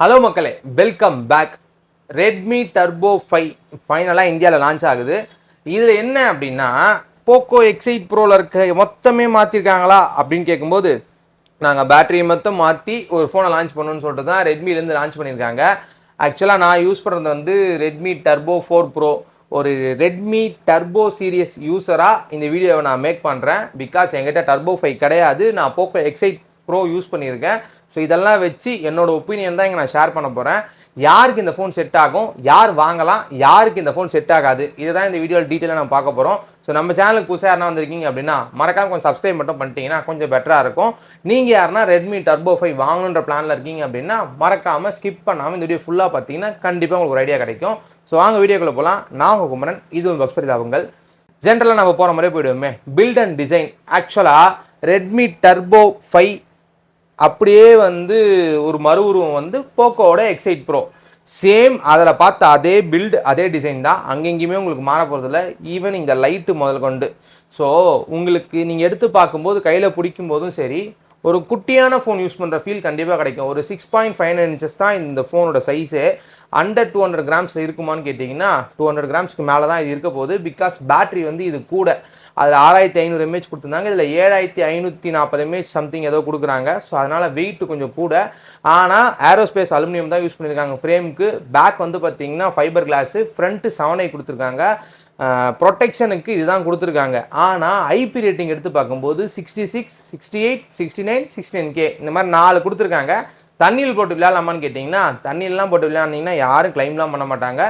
Hello மக்களே, welcome back. Redmi Turbo 5 ஃபைனலாக இந்தியாவில் லான்ச் ஆகுது. இதில் என்ன அப்படின்னா, போக்கோ X8 ப்ரோவில் இருக்க மொத்தமே மாற்றிருக்காங்களா அப்படின்னு கேட்கும்போது, நாங்கள் பேட்டரியை மொத்தம் மாற்றி ஒரு ஃபோனை லான்ச் பண்ணணும்னு சொல்லிட்டு தான் ரெட்மிலேருந்து லான்ச் பண்ணியிருக்காங்க. ஆக்சுவலாக நான் யூஸ் பண்ணுறது வந்து ரெட்மி டர்போ 4 ப்ரோ. ஒரு ரெட்மி டர்போ சீரியஸ் யூஸராக இந்த வீடியோவை நான் மேக் பண்ணுறேன். பிகாஸ் என்கிட்ட டர்போ 5 கிடையாது. நான் போக்கோ X8 ப்ரோ யூஸ் பண்ணியிருக்கேன். ஸோ இதெல்லாம் வச்சு என்னோட ஒப்பீனியன் தான் இங்கே நான் ஷேர் பண்ண போகிறேன். யாருக்கு இந்த ஃபோன் செட் ஆகும், யார் வாங்கலாம், யாருக்கு இந்த ஃபோன் செட் ஆகாது, இதை தான் இந்த வீடியோவில் டீட்டெயிலாக நம்ம பார்க்க போகிறோம். ஸோ நம்ம சேனலுக்கு புதுசாக யாருனா வந்திருக்கீங்க அப்படின்னா மறக்காம கொஞ்சம் சப்ஸ்கிரைப் மட்டும் பண்ணிட்டீங்கன்னா கொஞ்சம் பெட்டராக இருக்கும். நீங்கள் யாருனா ரெட்மி டர்போ 5 வாங்கணுன்ற பிளானில் இருக்கீங்க அப்படின்னா மறக்காமல் ஸ்கிப் பண்ணாமல் இந்த வீடியோ ஃபுல்லாக பார்த்தீங்கன்னா கண்டிப்பாக உங்களுக்கு ஒரு ஐடியா கிடைக்கும். ஸோ வாங்க வீடியோக்குள்ளே போகலாம். நான் உங்கள் குமரன், இது உங்கள் பக்ஸ்பரிதாபங்கள். ஜென்ரலாக நம்ம போகிற மாதிரியே போயிடுவோமே. Build and design. ஆக்சுவலாக ரெட்மி டர்போ 5 அப்படியே வந்து ஒரு மறு உருவம் வந்து போக்கோவோட X8 ப்ரோ. சேம் அதில் பார்த்த அதே பில்டு அதே டிசைன் தான். அங்கெங்கேயுமே உங்களுக்கு மாற போகிறதில்ல. ஈவன் இந்த லைட்டு முதல் கொண்டு. ஸோ உங்களுக்கு நீங்கள் எடுத்து பார்க்கும்போது கையில் பிடிக்கும் போதும் சரி, ஒரு குட்டியான ஃபோன் யூஸ் பண்ணுற ஃபீல் கண்டிப்பாக கிடைக்கும். ஒரு 6.59 inches தான் இந்த ஃபோனோட சைஸே. அண்டர் 200 grams இருக்குமான்னு கேட்டிங்கன்னா 200 grams மேலே தான் இது இருக்க போகுது. பிகாஸ் பேட்ரி வந்து இது கூட அதில் 6500 mAh கொடுத்துருந்தாங்க. இதில் 7540 mAh சம்திங் ஏதோ கொடுக்குறாங்க. ஸோ அதனால் வெயிட் கொஞ்சம் கூட. ஆனால் ஏரோஸ்பேஸ் அலுமினியம் தான் யூஸ் பண்ணியிருக்காங்க ஃப்ரேமுக்கு. பேக் வந்து பார்த்தீங்கன்னா ஃபைபர் கிளாஸு, ஃப்ரண்ட்டு 7i கொடுத்துருக்காங்க. ப்ரொடெக்ஷனுக்கு இதுதான் கொடுத்துருக்காங்க. ஆனால் ஐபி ரேட்டிங் எடுத்து பார்க்கும்போது 66, 68, 69, 69K இந்த மாதிரி 4 கொடுத்துருக்காங்க. தண்ணியில் போட்டு விளையாடலாமான்னு கேட்டிங்கன்னா தண்ணியிலாம் போட்டு விளையாடினீங்கன்னா யாரும் கிளைம்லாம் பண்ண மாட்டாங்க.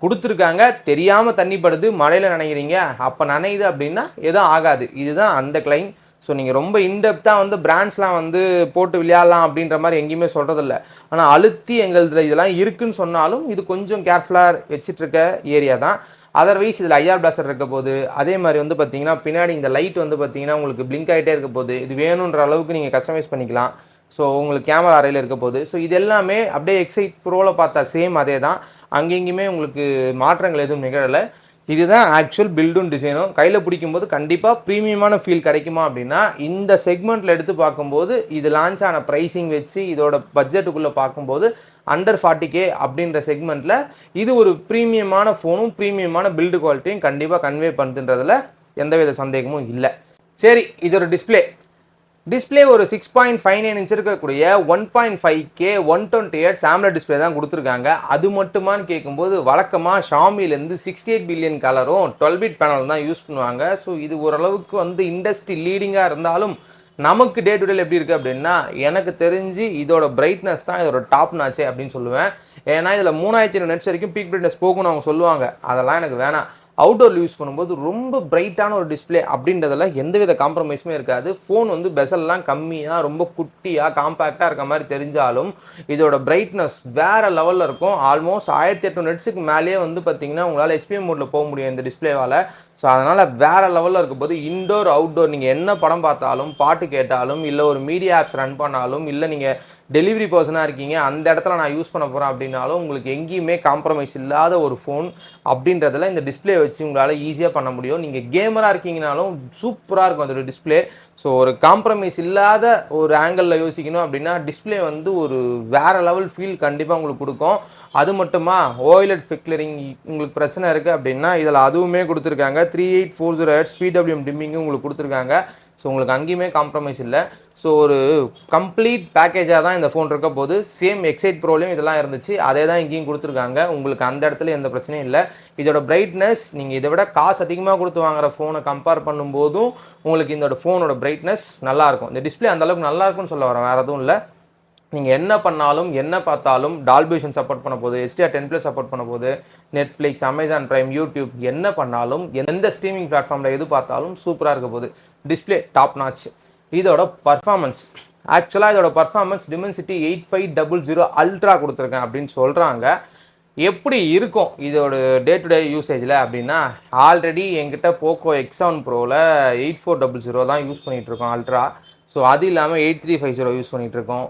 கொடுத்துருக்காங்க. தெரியாமல் தண்ணி படுது, மழையில் நினைக்கிறீங்க, அப்போ நனையுது அப்படின்னா எதுவும் ஆகாது. இதுதான் அந்த கிளைம். ஸோ நீங்கள் ரொம்ப இன்டெப்த்தாக வந்து பிராண்ட்ஸ்லாம் வந்து போட்டு விளையாடலாம் அப்படின்ற மாதிரி எங்கேயுமே சொல்கிறதில்ல. ஆனால் அழுத்தி எங்களது இதெல்லாம் இருக்குன்னு சொன்னாலும் இது கொஞ்சம் கேர்ஃபுல்லாக வச்சிட்ருக்க ஏரியா தான். அதர்வைஸ் இதில் ஐஆர் பிளாஸ்டர் இருக்க போது, அதே மாதிரி வந்து பார்த்தீங்கன்னா பின்னாடி இந்த லைட் வந்து பார்த்தீங்கன்னா உங்களுக்கு பிளிங்க் ஆகிட்டே இருக்க போது. இது வேணுன்ற அளவுக்கு நீங்கள் கஸ்டமைஸ் பண்ணிக்கலாம். ஸோ உங்களுக்கு கேமரா அறையில் இருக்க போது. ஸோ இது எல்லாமே அப்படியே X8 ப்ரோவில் பார்த்தா சேம் அதே தான். அங்கெங்கேயுமே உங்களுக்கு மாற்றங்கள் எதுவும் நிகழலை. இதுதான் ஆக்சுவல் பில்டும் டிசைனும். கையில் பிடிக்கும்போது கண்டிப்பாக ப்ரீமியமான ஃபீல் கிடைக்குமா அப்படின்னா இந்த செக்மெண்ட்டில் எடுத்து பார்க்கும்போது இது லான்ச் ஆன ப்ரைஸிங் வச்சு இதோட பட்ஜெட்டுக்குள்ளே பார்க்கும்போது அண்டர் 40K அப்படின்ற செக்மெண்ட்டில் இது ஒரு ப்ரீமியமான ஃபோனும் ப்ரீமியமான பில்டு குவாலிட்டியும் கண்டிப்பாக கன்வே பண்ணுறதுல எந்தவித சந்தேகமும் இல்லை. சரி, இது ஒரு டிஸ்பிளே ஒரு 6.59 inch இருக்கக்கூடிய 1.5K 128Hz AMOLED டிஸ்பிளே தான் கொடுத்துருக்காங்க. அது மட்டுமான்னு கேட்கும்போது வழக்கமாக ஷாமிலேருந்து 68 பில்லியன் கலரும் 12-bit பேனல் தான் யூஸ் பண்ணுவாங்க. ஸோ இது ஓரளவுக்கு வந்து இண்டஸ்ட்ரி லீடிங்காக இருந்தாலும் நமக்கு டே டு டேல எப்படி இருக்குது அப்படின்னா எனக்கு தெரிஞ்சு இதோட பிரைட்னஸ் தான் இதோட டாப் நாச்சே அப்படின்னு சொல்லுவேன். ஏன்னா இதில் 3500 nits வரைக்கும் பீக் பிரைட்னஸ் போகும்னு அவங்க சொல்லுவாங்க. அதெல்லாம் எனக்கு வேணாம். அவுட்டோரில் யூஸ் பண்ணும்போது ரொம்ப பிரைட்டான ஒரு டிஸ்பிளே அப்படின்றதுல எந்தவித காம்ப்ரமைஸுமே இருக்காது. ஃபோன் வந்து பெசல்லாம் கம்மியாக ரொம்ப குட்டியாக காம்பேக்டாக இருக்க மாதிரி தெரிஞ்சாலும் இதோட பிரைட்னஸ் வேறு லெவலில் இருக்கும். ஆல்மோஸ்ட் 1800 nitsக்கு மேலேயே வந்து பார்த்தீங்கன்னா உங்களால் HPM மோடில் போக முடியும் இந்த டிஸ்பிளேவால். ஸோ அதனால் வேறு லெவலில் இருக்கும் போது இன்டோர் அவுட்டோர் நீங்கள் என்ன படம் பார்த்தாலும், பாட்டு கேட்டாலும், இல்லை ஒரு மீடியா ஆப்ஸ் ரன் பண்ணாலும், இல்லை நீங்கள் டெலிவரி பர்சனாக இருக்கீங்க அந்த இடத்துல நான் யூஸ் பண்ண போகிறேன் அப்படின்னாலும் உங்களுக்கு எங்கேயுமே காம்ப்ரமைஸ் இல்லாத ஒரு ஃபோன் அப்படின்றதுல இந்த டிஸ்பிளே வச்சு உங்களால் ஈஸியாக பண்ண முடியும். நீங்கள் கேமராக இருக்கீங்கனாலும் சூப்பராக இருக்கும் அதோட டிஸ்பிளே. ஸோ ஒரு காம்ப்ரமைஸ் இல்லாத ஒரு ஆங்கிளில் யோசிக்கணும் அப்படின்னா டிஸ்பிளே வந்து ஒரு வேறு லெவல் ஃபீல் கண்டிப்பாக உங்களுக்கு கொடுக்கும். அது மட்டுமா OLED ஃபிக்லரிங் உங்களுக்கு பிரச்சனை இருக்குது அப்படின்னா இதில் அதுவுமே கொடுத்துருக்காங்க. 3840Hz PWM டிம்மிங்கும் உங்களுக்கு கொடுத்துருக்காங்க. ஸோ உங்களுக்கு அங்கேயுமே காம்ப்ரமைஸ் இல்லை. ஸோ ஒரு கம்ப்ளீட் பேக்கேஜாக தான் இந்த ஃபோன் இருக்க போது. சேம் X8 ப்ரோலையும் இதெல்லாம் இருந்துச்சு, அதே தான் இங்கேயும் கொடுத்துருக்காங்க. உங்களுக்கு அந்த இடத்துல எந்த பிரச்சனையும் இல்லை. இதோட பிரைட்னஸ் நீங்கள் இதை விட காசு அதிகமாக கொடுத்து வாங்குற ஃபோனை கம்பேர் பண்ணும்போதும் உங்களுக்கு இந்த ஃபோனோட பிரைட்னஸ் நல்லாயிருக்கும். இந்த டிஸ்பிளே அந்தளவுக்கு நல்லாயிருக்குன்னு சொல்ல வரேன், வேறு எதுவும் இல்லை. நீங்கள் என்ன பண்ணாலும் என்ன பார்த்தாலும் டால்பி விஷன் சப்போர்ட் பண்ண போது, HDR10+ சப்போர்ட் பண்ண போது, நெட்ஃப்ளிக்ஸ், அமேசான் பிரைம், யூடியூப் என்ன பண்ணாலும் எந்த ஸ்ட்ரீமிங் பிளாட்ஃபார்மில் எது பார்த்தாலும் சூப்பராக இருக்க போகுது. Display top notch. இதோட பர்ஃபார்மன்ஸ் ஆக்சுவலாக இதோட பர்ஃபார்மன்ஸ் Dimensity 8500 அல்ட்ரா கொடுத்துருக்கேன் அப்படின்னு சொல்கிறாங்க. எப்படி இருக்கும் இதோட டே டு டே யூசேஜில் அப்படின்னா ஆல்ரெடி என்கிட்ட போக்கோ X7 ப்ரோவில் 8400 தான் யூஸ் பண்ணிகிட்ருக்கோம் அல்ட்ரா. ஸோ அது இல்லாமல் 8350 யூஸ் பண்ணிகிட்ருக்கோம்.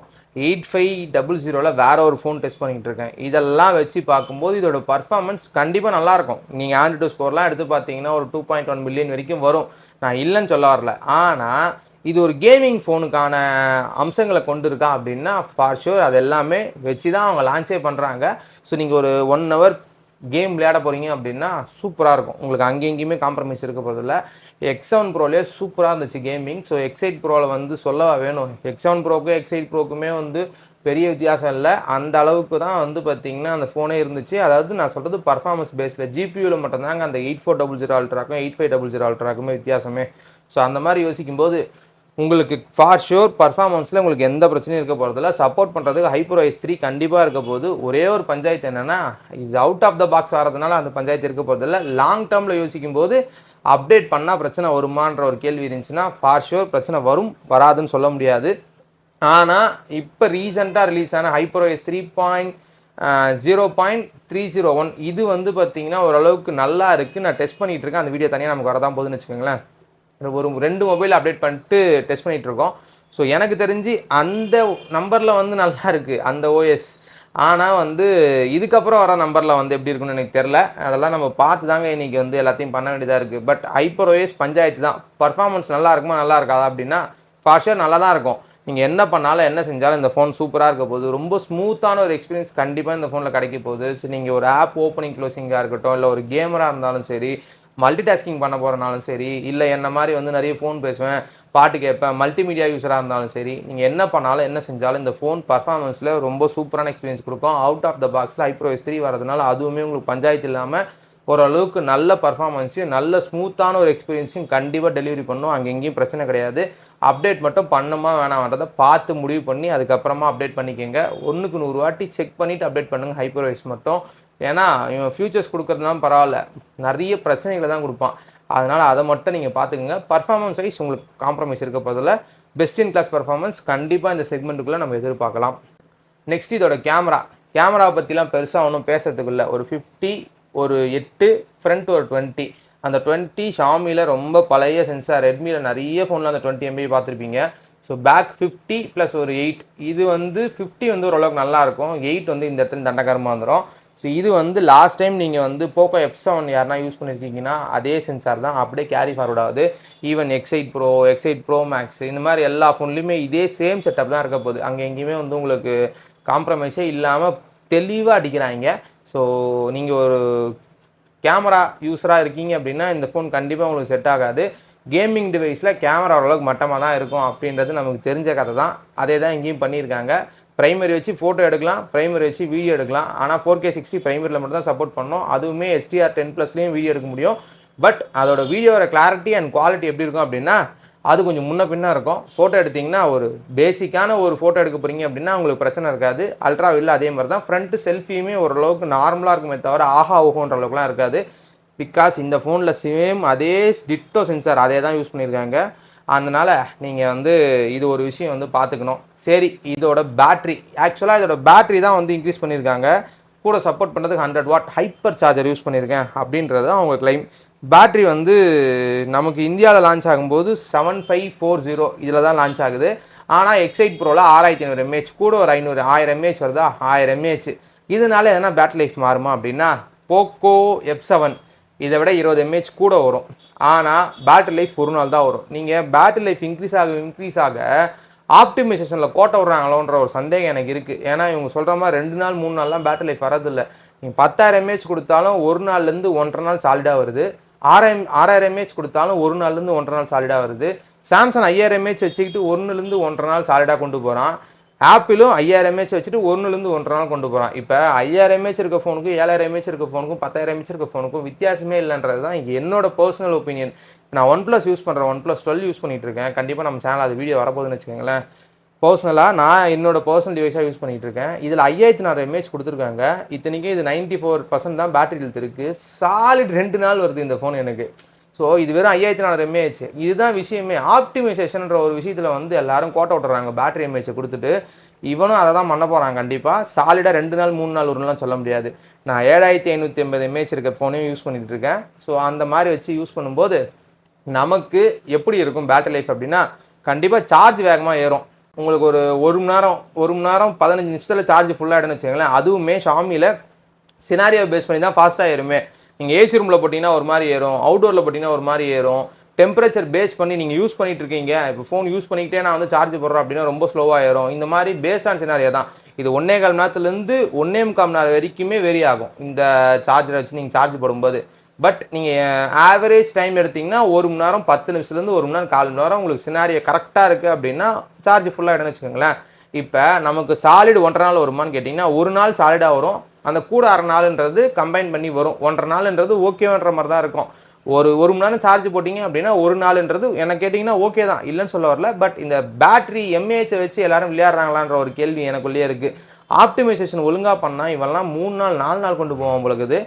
8500 வேறு ஒரு ஃபோன் டெஸ்ட் பண்ணிகிட்டு இருக்கேன். இதெல்லாம் வச்சு பார்க்கும்போது இதோட பர்ஃபார்மன்ஸ் கண்டிப்பாக நல்லாயிருக்கும். நீங்கள் Android ஸ்கோர்லாம் எடுத்து பார்த்தீங்கன்னா ஒரு 2.1 மில்லியன் வரைக்கும் வரும். நான் இல்லைன்னு சொல்ல வரல. ஆனால் இது ஒரு கேமிங் ஃபோனுக்கான அம்சங்களை கொண்டு இருக்கா அப்படின்னா ஃபார் ஷூர் அது எல்லாமே வச்சு தான் அவங்க லான்ச்சே பண்ணுறாங்க. ஸோ நீங்கள் ஒரு 1 hour கேம் விளையாட போகிறீங்க அப்படின்னா சூப்பராக இருக்கும். உங்களுக்கு அங்கேயுமே காம்ப்ரமைஸ் இருக்க போகிறதில்ல. X7 ப்ரோலே சூப்பராக இருந்துச்சு கேமிங். ஸோ X8 ப்ரோவில் வந்து சொல்லவா வேணும், X7 ப்ரோக்கும் X8 ப்ரோக்குமே வந்து பெரிய வித்தியாசம் இல்லை. அந்த அளவுக்கு தான் வந்து பார்த்திங்கன்னா அந்த ஃபோனே இருந்துச்சு. அதாவது நான் சொல்கிறது பர்ஃபார்மன்ஸ் பேஸில் ஜிபியூவில் மட்டும்தாங்க அந்த 8400 அல்ட்ராக்கும் 8500 அல்ட்ராக்குமே வித்தியாசமே. ஸோ அந்த மாதிரி யோசிக்கும்போது உங்களுக்கு ஃபார் ஷூர் பர்ஃபார்மன்ஸில் உங்களுக்கு எந்த பிரச்சனையும் இருக்க போகிறதில்ல. சப்போர்ட் பண்ணுறதுக்கு ஹைப்பர் OS 3 கண்டிப்பாக இருக்க போகுது. ஒரே ஒரு பஞ்சாயத்து என்னென்னா, இது அவுட் ஆஃப் த பாக்ஸ் வரதுனால அந்த பஞ்சாயத்து இருக்க போகிறதில்ல. லாங் டேர்மில் யோசிக்கும் போது அப்டேட் பண்ணால் பிரச்சனை வருமான்ற ஒரு கேள்வி இருந்துச்சுன்னா ஃபார் ஷூர் பிரச்சனை வரும், வராதுன்னு சொல்ல முடியாது. ஆனால் இப்போ ரீசெண்டாக ரிலீஸ் ஆன ஹைப்பர் OS 3.0.301 இது வந்து பார்த்திங்கன்னா ஓரளவுக்கு நல்லா இருக்குது. நான் டெஸ்ட் பண்ணிகிட்டு இருக்கேன். அந்த வீடியோ தனியாக நமக்கு வரதான் போகுதுன்னு வச்சுக்கோங்களேன். ஒரு 2 மொபைல் அப்டேட் பண்ணிட்டு டெஸ்ட் பண்ணிகிட்ருக்கோம். ஸோ எனக்கு தெரிஞ்சு அந்த நம்பரில் வந்து நல்லா இருக்குது அந்த OS. ஆனால் வந்து இதுக்கப்புறம் வர நம்பரில் வந்து எப்படி இருக்குன்னு எனக்கு தெரில. அதெல்லாம் நம்ம பார்த்து தாங்க இன்றைக்கி வந்து எல்லாத்தையும் பண்ண வேண்டியதாக இருக்குது. பட் ஹைப்பர் OS பஞ்சாயத்து தான். பர்ஃபார்மன்ஸ் நல்லா இருக்குமா நல்லா இருக்காதா அப்படின்னா ஃபார் ஷூர் நல்லா தான் இருக்கும். நீங்கள் என்ன பண்ணாலும் என்ன செஞ்சாலும் இந்த ஃபோன் சூப்பராக இருக்க போகுது. ரொம்ப ஸ்மூத்தான ஒரு எக்ஸ்பீரியன்ஸ் கண்டிப்பாக இந்த ஃபோனில் கிடைக்க போகுது. ஸோ நீங்கள் ஒரு ஆப் ஓப்பனிங் க்ளோசிங்காக இருக்கட்டும், இல்லை ஒரு கேமராக இருந்தாலும் சரி, மல்டி டாஸ்கிங் பண்ண போகிறனாலும் சரி, இல்லை என்ன மாதிரி வந்து நிறைய ஃபோன் பேசுவேன், பாட்டு கேட்பேன், மல்டிமீடியா யூஸராக இருந்தாலும் சரி, நீங்கள் என்ன பண்ணாலும் என்ன செஞ்சாலும் இந்த ஃபோன் பர்ஃபார்மன்ஸில் ரொம்ப சூப்பரான எக்ஸ்பீரியன்ஸ் கொடுக்கும். அவுட் ஆஃப் த பாக்ஸில் ஹைப்பர் OS 3 வரதுனால அதுவுமே உங்களுக்கு பஞ்சாயத்து இல்லாமல் ஓரளவுக்கு நல்ல பர்ஃபார்மன்ஸையும் நல்ல ஸ்மூத்தான ஒரு எக்ஸ்பீரியன்ஸையும் கண்டிப்பாக டெலிவரி பண்ணும். அங்கே எங்கேயும் பிரச்சனை கிடையாது. அப்டேட் மட்டும் பண்ணுமா வேணாம்ன்றதை பார்த்து முடிவு பண்ணி அதுக்கப்புறமா அப்டேட் பண்ணிக்கோங்க. 1க்கு 100 வாட்டி செக் பண்ணிவிட்டு அப்டேட் பண்ணுங்கள் ஹைப்பர் OS மட்டும். ஏன்னா இவன் ஃபியூச்சர்ஸ் கொடுக்குறதுனாலும் பரவாயில்ல, நிறைய பிரச்சனைகளை தான் கொடுப்பான். அதனால் அதை மட்டும் நீங்கள் பார்த்துக்குங்க. பர்ஃபார்மன்ஸ் வைஸ் உங்களுக்கு காம்ப்ரமைஸ் இருக்க போதில் பெஸ்ட் இன் கிளாஸ் பர்ஃபார்மன்ஸ் கண்டிப்பாக இந்த செக்மெண்ட்டுக்குள்ளே நம்ம எதிர்பார்க்கலாம். நெக்ஸ்ட் இதோட கேமரா பற்றிலாம் பெருசாக ஒன்றும் பேசுறதுக்குள்ள ஒரு 50, ஒரு 8, ஃப்ரண்ட் ஒரு 20. அந்த 20 ஷாமியில் ரொம்ப பழைய சென்சார். ரெட்மியில் நிறைய ஃபோனில் அந்த 20 MB பார்த்துருப்பீங்க. ஸோ பேக் 50 + ஒரு 8. இது வந்து 50 வந்து ஓரளவுக்கு நல்லாயிருக்கும். 8 வந்து இந்த இடத்துல தண்டகரமாக வந்துடும். ஸோ இது வந்து லாஸ்ட் டைம் நீங்கள் வந்து போக்கோ F7 யாருனா யூஸ் பண்ணியிருக்கீங்கன்னா அதே சென்சார் தான் அப்படியே கேரி ஃபார்வர்ட் ஆகுது. Even X8 Pro, X8 Pro Max இந்த மாதிரி எல்லா ஃபோன்லேயுமே இதே சேம் செட்டப் தான் இருக்க போகுது. அங்கே எங்கேயுமே வந்து உங்களுக்கு காம்ப்ரமைஸே இல்லாமல் தெளிவாக அடிக்கிறாங்க. ஸோ நீங்கள் ஒரு கேமரா யூஸராக இருக்கீங்க அப்படின்னா இந்த ஃபோன் கண்டிப்பாக உங்களுக்கு செட் ஆகாது. கேமிங் டிவைஸில் கேமரா ஓரளவுக்கு மட்டமாக தான் இருக்கும் அப்படின்றது நமக்கு தெரிஞ்ச கதை தான். அதே தான் இங்கேயும் பண்ணியிருக்காங்க. ப்ரைமரி வச்சு ஃபோட்டோ எடுக்கலாம், ப்ரைமரி வச்சு வீடியோ எடுக்கலாம். ஆனால் 4K 60 ப்ரைமரியில் மட்டும் தான் சப்போர்ட் பண்ணோம். அதுவுமே SDR10+லேயும் வீடியோ எடுக்க முடியும். பட் அதோட வீடியோவோட கிளாரிட்டி அண்ட் குவாலிட்டி எப்படி இருக்கும் அப்படின்னா அது கொஞ்சம் முன்ன பின்னா இருக்கும். ஃபோட்டோ எடுத்திங்கன்னா ஒரு பேசிக்கான ஒரு ஃபோட்டோ எடுக்க போகிறீங்க அப்படின்னா உங்களுக்கு பிரச்சனை இருக்காது. அல்ட்ரா இல்லை அதே மாதிரி தான். ஃப்ரண்ட்டு செல்ஃபியுமே ஓரளவுக்கு நார்மலாக இருக்குமே தவிர ஆஹா ஓஹோன்ற அளவுக்குலாம் இருக்காது. பிகாஸ் இந்த ஃபோனில் சேம் அதே டிட்டோ சென்சார் அதே தான் யூஸ் பண்ணியிருக்காங்க. அதனால் நீங்கள் வந்து இது ஒரு விஷயம் வந்து பார்த்துக்கணும். சரி, இதோட பேட்ரி ஆக்சுவலாக இதோட பேட்ரி தான் வந்து இன்க்ரீஸ் பண்ணியிருக்காங்க. கூட சப்போர்ட் பண்ணுறதுக்கு 100 வாட் ஹைப்பர் சார்ஜர் யூஸ் பண்ணியிருக்கேன் அப்படின்றது அவங்க கிளைம். பேட்ரி வந்து நமக்கு இந்தியாவில் லான்ச் ஆகும்போது 7540 இதில் தான் லான்ச் ஆகுது. ஆனால் X8 ப்ரோவில் 6500 mAh கூட ஒரு 1000 mAh வருதா, 1000 mAh. இதனால எதனா பேட்டரி லைஃப் மாறுமா அப்படின்னா போக்கோ F7 இதை விட 20 mAh கூட வரும். ஆனால் பேட்டரி லைஃப் ஒரு நாள் தான் வரும். நீங்கள் பேட்டரி லைஃப் இன்க்ரீஸ் ஆக ஆப்டிமைசேஷனில் கோட்டை விட்றாங்களோன்ற ஒரு சந்தேகம் எனக்கு இருக்குது. ஏன்னா இவங்க சொல்கிற மாதிரி 2 நாள் 3 நாள்லாம் பேட்டரி லைஃப் வரதில்லை. நீங்கள் 10,000 mAh கொடுத்தாலும் ஒரு நாள்லேருந்து 1.5 நாள் சாலிடாக வருது. 6000 mAh கொடுத்தாலும் ஒரு நாள்லேருந்து 1.5 நாள் சாலிடாக வருது. சாம்சங் 5000 mAh வச்சுக்கிட்டு 1லேருந்து 1.5 நாள் சாலிடாக கொண்டு போகிறான். ஆப்பிளும் 5000 mAh வச்சுட்டு 1லேருந்து 1.5 நாள் கொண்டு போகிறான். இப்போ 5000 mAh இருக்க ஃபோனுக்கும் 7000 mAh இருக்க ஃபோனுக்கும் 10,000 mAh இருக்க ஃபோனுக்கும் வித்தியாசமே இல்லைன்றது தான் இங்கே என்னோட பர்சனல் ஒப்பீனியன். நான் OnePlus யூஸ் பண்ணுறேன், OnePlus 12 யூஸ் பண்ணிகிட்டு இருக்கேன். கண்டிப்பாக நம்ம சேனல் அது வீடியோ வரப்போகுதுன்னு வச்சுக்கோங்களேன். பர்சனலாக நான் என்னோட பர்சனல் டிவைஸாக யூஸ் பண்ணிகிட்டு இருக்கேன். இதில் 5400 mAh கொடுத்துருக்காங்க. இத்தனைக்கும் இது 94% தான் பேட்டரி ஹெல்த் இருக்குது. சாலிட் 2 நாள் வருது இந்த ஃபோன் எனக்கு. ஸோ இது வெறும் 5400 mAh. இதுதான் விஷயமே. ஆப்டிமைசேஷன்ன்ற ஒரு விஷயத்தில் வந்து எல்லாரும் கோட்டை விட்டுறாங்க பேட்டரி mAh கொடுத்துட்டு. இவனும் அதை தான் பண்ண போகிறாங்க கண்டிப்பாக. சாலிடாக 2 நாள் 3 நாள் வரும்லாம் சொல்ல முடியாது. நான் 7550 mAh இருக்க ஃபோனையும் யூஸ் பண்ணிகிட்டு இருக்கேன். ஸோ அந்த மாதிரி வச்சு யூஸ் பண்ணும்போது நமக்கு எப்படி இருக்கும் பேட்டரி லைஃப் அப்படின்னா கண்டிப்பாக சார்ஜ் வேகமாக ஏறும். உங்களுக்கு ஒரு மணி நேரம் 15 நிமிஷத்தில் சார்ஜ் ஃபுல்லாகிடுன்னு வச்சுக்கோங்களேன். அதுவுமே ஷாமியில் சினாரியோ பேஸ் பண்ணி தான் ஃபாஸ்ட்டாக ஏறுமே. நீங்கள் ஏசி ரூமில் போட்டிங்கன்னா ஒரு மாதிரி ஏறும், அவுட்டோரில் போட்டிங்கன்னா ஒரு மாதிரி ஏறும், டெம்பரேச்சர் பேஸ் பண்ணி நீங்கள் யூஸ் பண்ணிட்டு இருக்கீங்க, இப்போ ஃபோன் யூஸ் பண்ணிக்கிட்டே நான் வந்து சார்ஜ் போடுறேன் அப்படின்னா ரொம்ப ஸ்லோவாகிடும். இந்த மாதிரி பேஸ்ட் ஆன் சினாரியோ தான். இது 1.25 மணி நேரத்துலேருந்து 1.25 மணி நேரம் வரைக்குமே வெரி ஆகும் இந்த சார்ஜரை வச்சு நீங்கள் சார்ஜ் போடும்போது. பட் நீங்கள் ஆவரேஜ் டைம் எடுத்திங்கன்னா 1 மணி நேரம் 10 நிமிஷத்துலேருந்து 1 மணி நேரம் 1/4 மணி நேரம் உங்களுக்கு சினாரியோ கரெக்டாக இருக்குது அப்படின்னா சார்ஜ் ஃபுல்லாக இடம்னு வச்சுக்கோங்களேன். இப்போ நமக்கு சாலிட் 1.5 நாள் வருமானு கேட்டிங்கன்னா, ஒரு நாள் சாலிடாக வரும், அந்த கூட அரை நாளுன்றது கம்பைன் பண்ணி வரும். 1.5 நாள்ன்றது ஓகேன்ற மாதிரி தான் இருக்கும். ஒரு மணி நேரம் சார்ஜ் போட்டிங்க அப்படின்னா ஒரு நாள்ன்றது எனக்கு கேட்டிங்கன்னா ஓகே தான், இல்லைன்னு சொல்ல வரல. பட் இந்த பேட்டரி எம்ஏஹெச்சை வச்சு எல்லாரும் விளையாடுறாங்களான்ற ஒரு கேள்வி எனக்குள்ளேயே இருக்குது. ஆப்டிமைசேஷன் ஒழுங்காக பண்ணால் இவெல்லாம் 3 நாள் 4 நாள் கொண்டு போவோம் உங்களுக்கு.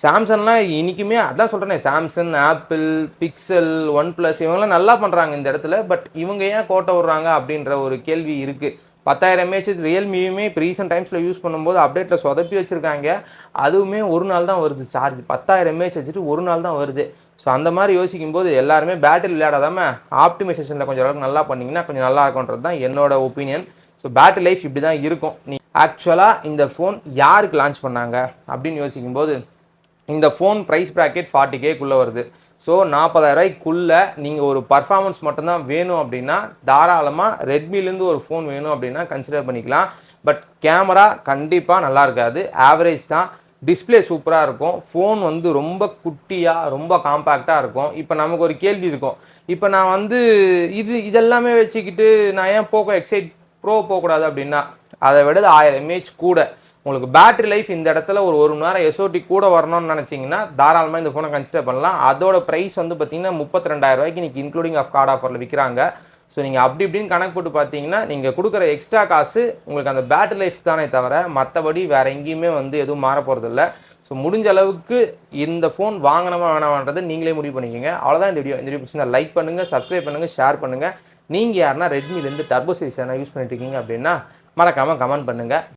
சாம்சங்லாம் இன்றைக்குமே அதான் சொல்கிறேனே, Samsung, apple, pixel, one plus இவங்கெல்லாம் நல்லா பண்ணுறாங்க இந்த இடத்துல. பட் இவங்க ஏன் கோட்டை விட்றாங்க அப்படின்ற ஒரு கேள்வி இருக்குது. 10,000 mAh ரியல்மியுமே இப்போ ரீசெண்ட் டைம்ஸில் யூஸ் பண்ணும்போது அப்டேட்டில் சொதப்பி வச்சுருக்காங்க. அதுவுமே ஒரு நாள் தான் வருது சார்ஜ். 10,000 mAh வச்சுட்டு ஒரு நாள் தான் வருது. ஸோ அந்த மாதிரி யோசிக்கும் போது எல்லாருமே பேட்டரி விளையாடாதாமல் ஆப்டிமைசேஷனில் கொஞ்சம் அளவுக்கு நல்லா பண்ணிங்கன்னா கொஞ்சம் நல்லா இருக்கும்ன்றது தான் என்னோட ஒப்பீனியன். ஸோ பேட்டரி லைஃப் இப்படி தான் இருக்கும். நீ ஆக்சுவலாக இந்த ஃபோன் யாருக்கு லான்ச் பண்ணாங்க அப்படின்னு யோசிக்கும்போது இந்த ஃபோன் ப்ரைஸ் ப்ராக்கெட் 40Kக்குள்ளே வருது. ஸோ 40,000 நீங்கள் ஒரு பர்ஃபார்மன்ஸ் மட்டும்தான் வேணும் அப்படின்னா தாராளமாக ரெட்மிலேருந்து ஒரு ஃபோன் வேணும் அப்படின்னா கன்சிடர் பண்ணிக்கலாம். பட் கேமரா கண்டிப்பாக நல்லா இருக்காது, ஆவரேஜ் தான். டிஸ்பிளே சூப்பராக இருக்கும். ஃபோன் வந்து ரொம்ப குட்டியாக ரொம்ப காம்பேக்டாக இருக்கும். இப்போ நமக்கு ஒரு கேள்வி இருக்கும், இப்போ நான் வந்து இதெல்லாமே வச்சுக்கிட்டு நான் ஏன் போக்கோ எக்ஸைட் ப்ரோ போகக்கூடாது அப்படின்னா, அதை விட 1000 mAh கூட உங்களுக்கு பேட்டரி லைஃப் இந்த இடத்துல ஒரு மணி நேரம் எஸ்ஓடி கூட வரணும்னு நினச்சிங்கன்னா தாராளமாக இந்த ஃபோனை கன்சிடர் பண்ணலாம். அதோட ப்ரைஸ் வந்து பார்த்தீங்கன்னா 32,000 இன்னைக்கு இன்க்ளூடிங் ஆஃப் கார்டு ஆஃபரில் விற்கிறாங்க. ஸோ நீங்கள் அப்படி இப்படின்னு கணக்கு போட்டு பார்த்தீங்கன்னா நீங்கள் கொடுக்குற எக்ஸ்ட்ரா காசு உங்களுக்கு அந்த பேட்டரி லைஃப் தானே தவிர மற்றபடி வேறு எங்கேயுமே வந்து எதுவும் மாற போகிறது இல்லை. ஸோ முடிஞ்ச அளவுக்கு இந்த ஃபோன் வாங்கணுமா வேணாமன்றதை நீங்களே முடிவு பண்ணிக்கோங்க. அவ்வளோதான் இந்த வீடியோ பிடிச்சிருந்தா லைக் பண்ணுங்கள், சப்ஸ்கிரைப் பண்ணுங்கள், ஷேர் பண்ணுங்கள். நீங்கள் யாருன்னா ரெட்மிலேருந்து டர்போ சீரிஸ் எதனா யூஸ் பண்ணிட்டு இருக்கீங்க அப்படின்னா மறக்காமல் கமெண்ட் பண்ணுங்கள்.